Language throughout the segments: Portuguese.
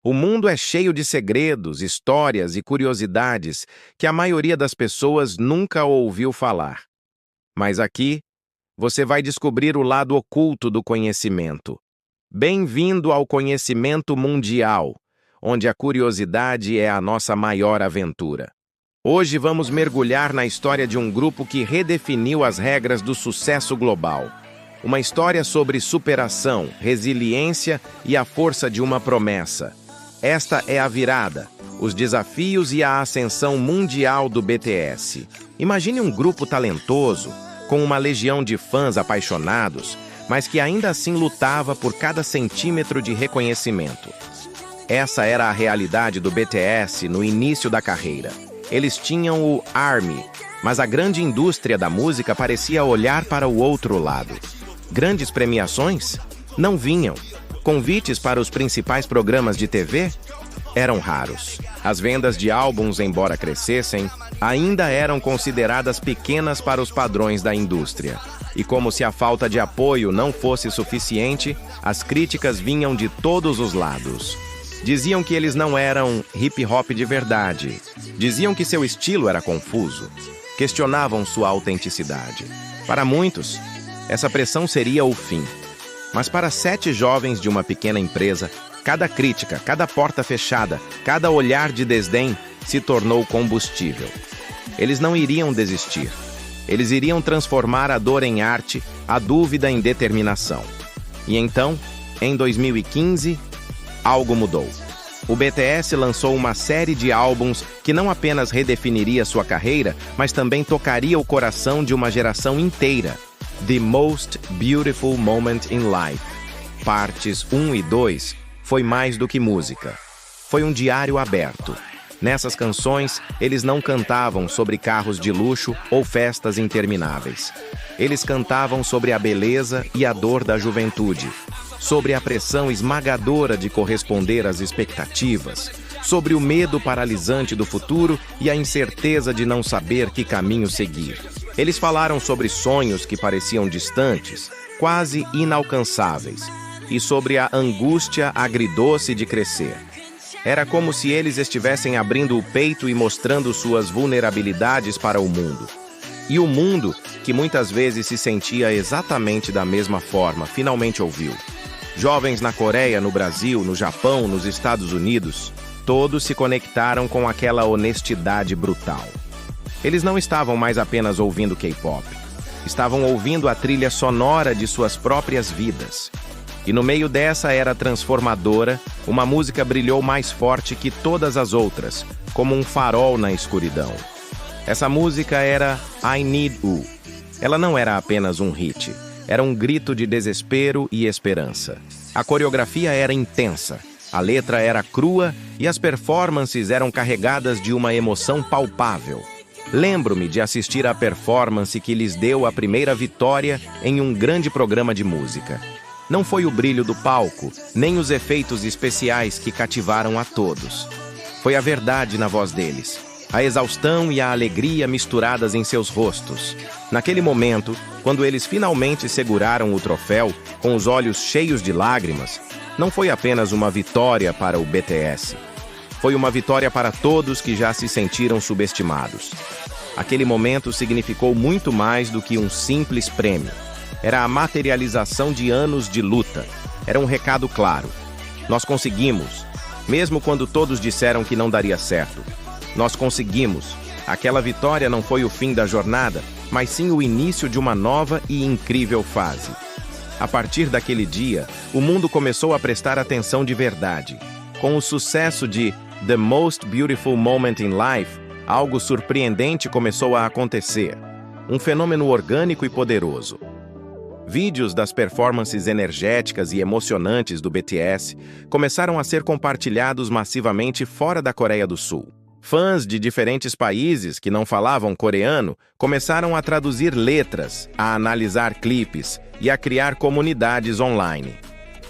O mundo é cheio de segredos, histórias e curiosidades que a maioria das pessoas nunca ouviu falar. Mas aqui, você vai descobrir o lado oculto do conhecimento. Bem-vindo ao conhecimento mundial, onde a curiosidade é a nossa maior aventura. Hoje vamos mergulhar na história de um grupo que redefiniu as regras do sucesso global. Uma história sobre superação, resiliência e a força de uma promessa. Esta é a virada, os desafios e a ascensão mundial do BTS. Imagine um grupo talentoso, com uma legião de fãs apaixonados, mas que ainda assim lutava por cada centímetro de reconhecimento. Essa era a realidade do BTS no início da carreira. Eles tinham o ARMY, mas a grande indústria da música parecia olhar para o outro lado. Grandes premiações? Não vinham. Convites para os principais programas de TV? Eram raros. As vendas de álbuns, embora crescessem, ainda eram consideradas pequenas para os padrões da indústria. E como se a falta de apoio não fosse suficiente, as críticas vinham de todos os lados. Diziam que eles não eram hip-hop de verdade. Diziam que seu estilo era confuso. Questionavam sua autenticidade. Para muitos, essa pressão seria o fim. Mas para 7 jovens de uma pequena empresa, cada crítica, cada porta fechada, cada olhar de desdém se tornou combustível. Eles não iriam desistir. Eles iriam transformar a dor em arte, a dúvida em determinação. E então, em 2015, algo mudou. O BTS lançou uma série de álbuns que não apenas redefiniria sua carreira, mas também tocaria o coração de uma geração inteira. The Most Beautiful Moment in Life, partes 1 e 2, foi mais do que música. Foi um diário aberto. Nessas canções, eles não cantavam sobre carros de luxo ou festas intermináveis. Eles cantavam sobre a beleza e a dor da juventude, sobre a pressão esmagadora de corresponder às expectativas, sobre o medo paralisante do futuro e a incerteza de não saber que caminho seguir. Eles falaram sobre sonhos que pareciam distantes, quase inalcançáveis, e sobre a angústia agridoce de crescer. Era como se eles estivessem abrindo o peito e mostrando suas vulnerabilidades para o mundo. E o mundo, que muitas vezes se sentia exatamente da mesma forma, finalmente ouviu. Jovens na Coreia, no Brasil, no Japão, nos Estados Unidos, todos se conectaram com aquela honestidade brutal. Eles não estavam mais apenas ouvindo K-pop. Estavam ouvindo a trilha sonora de suas próprias vidas. E no meio dessa era transformadora, uma música brilhou mais forte que todas as outras, como um farol na escuridão. Essa música era I Need You. Ela não era apenas um hit, era um grito de desespero e esperança. A coreografia era intensa, a letra era crua e as performances eram carregadas de uma emoção palpável. Lembro-me de assistir à performance que lhes deu a primeira vitória em um grande programa de música. Não foi o brilho do palco, nem os efeitos especiais que cativaram a todos. Foi a verdade na voz deles, a exaustão e a alegria misturadas em seus rostos. Naquele momento, quando eles finalmente seguraram o troféu, com os olhos cheios de lágrimas, não foi apenas uma vitória para o BTS. Foi uma vitória para todos que já se sentiram subestimados. Aquele momento significou muito mais do que um simples prêmio. Era a materialização de anos de luta. Era um recado claro. Nós conseguimos, mesmo quando todos disseram que não daria certo. Nós conseguimos. Aquela vitória não foi o fim da jornada, mas sim o início de uma nova e incrível fase. A partir daquele dia, o mundo começou a prestar atenção de verdade. Com o sucesso de The Most Beautiful Moment in Life, algo surpreendente começou a acontecer. Um fenômeno orgânico e poderoso. Vídeos das performances energéticas e emocionantes do BTS começaram a ser compartilhados massivamente fora da Coreia do Sul. Fãs de diferentes países que não falavam coreano começaram a traduzir letras, a analisar clipes e a criar comunidades online.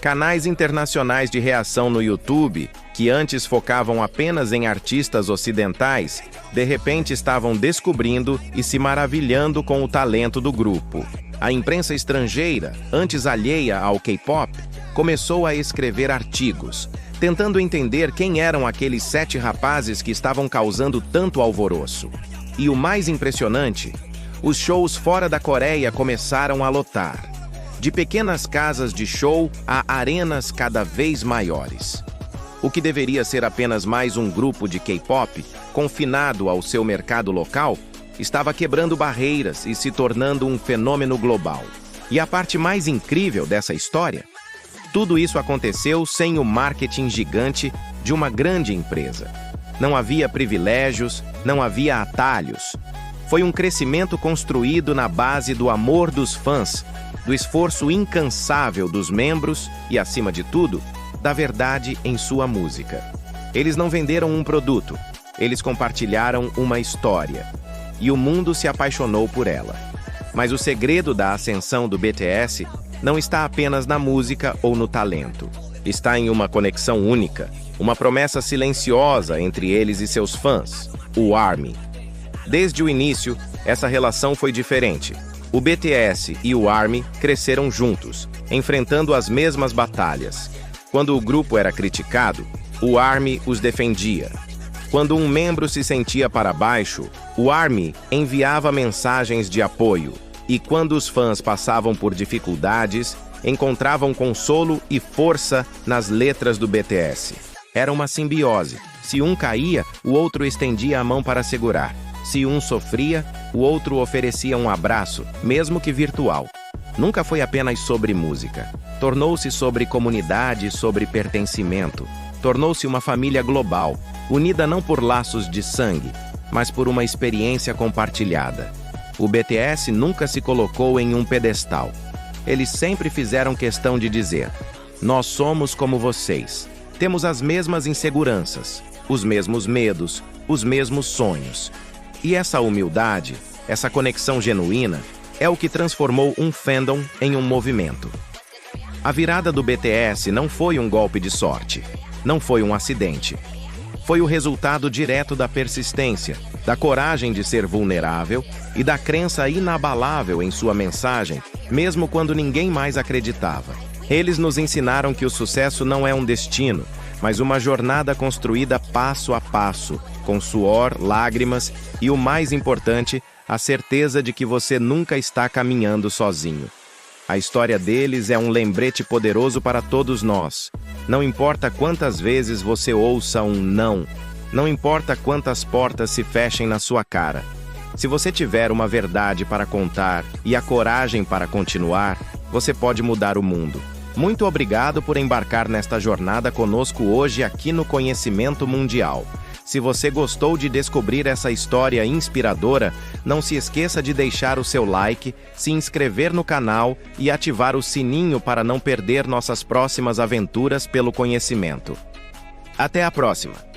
Canais internacionais de reação no YouTube, que antes focavam apenas em artistas ocidentais, de repente estavam descobrindo e se maravilhando com o talento do grupo. A imprensa estrangeira, antes alheia ao K-pop, começou a escrever artigos, tentando entender quem eram aqueles 7 rapazes que estavam causando tanto alvoroço. E o mais impressionante, os shows fora da Coreia começaram a lotar. De pequenas casas de show a arenas cada vez maiores. O que deveria ser apenas mais um grupo de K-pop, confinado ao seu mercado local, estava quebrando barreiras e se tornando um fenômeno global. E a parte mais incrível dessa história? Tudo isso aconteceu sem o marketing gigante de uma grande empresa. Não havia privilégios, não havia atalhos. Foi um crescimento construído na base do amor dos fãs, do esforço incansável dos membros e, acima de tudo, da verdade em sua música. Eles não venderam um produto, eles compartilharam uma história. E o mundo se apaixonou por ela. Mas o segredo da ascensão do BTS não está apenas na música ou no talento. Está em uma conexão única, uma promessa silenciosa entre eles e seus fãs, o ARMY. Desde o início, essa relação foi diferente. O BTS e o ARMY cresceram juntos, enfrentando as mesmas batalhas. Quando o grupo era criticado, o ARMY os defendia. Quando um membro se sentia para baixo, o ARMY enviava mensagens de apoio. E quando os fãs passavam por dificuldades, encontravam consolo e força nas letras do BTS. Era uma simbiose. Se um caía, o outro estendia a mão para segurar. Se um sofria, o outro oferecia um abraço, mesmo que virtual. Nunca foi apenas sobre música. Tornou-se sobre comunidade, sobre pertencimento. Tornou-se uma família global, unida não por laços de sangue, mas por uma experiência compartilhada. O BTS nunca se colocou em um pedestal. Eles sempre fizeram questão de dizer: nós somos como vocês. Temos as mesmas inseguranças, os mesmos medos, os mesmos sonhos. E essa humildade, essa conexão genuína, é o que transformou um fandom em um movimento. A virada do BTS não foi um golpe de sorte, não foi um acidente. Foi o resultado direto da persistência, da coragem de ser vulnerável e da crença inabalável em sua mensagem, mesmo quando ninguém mais acreditava. Eles nos ensinaram que o sucesso não é um destino, mas uma jornada construída passo a passo, com suor, lágrimas e, o mais importante, a certeza de que você nunca está caminhando sozinho. A história deles é um lembrete poderoso para todos nós. Não importa quantas vezes você ouça um não, não importa quantas portas se fechem na sua cara. Se você tiver uma verdade para contar e a coragem para continuar, você pode mudar o mundo. Muito obrigado por embarcar nesta jornada conosco hoje aqui no Conhecimento Mundial. Se você gostou de descobrir essa história inspiradora, não se esqueça de deixar o seu like, se inscrever no canal e ativar o sininho para não perder nossas próximas aventuras pelo conhecimento. Até a próxima!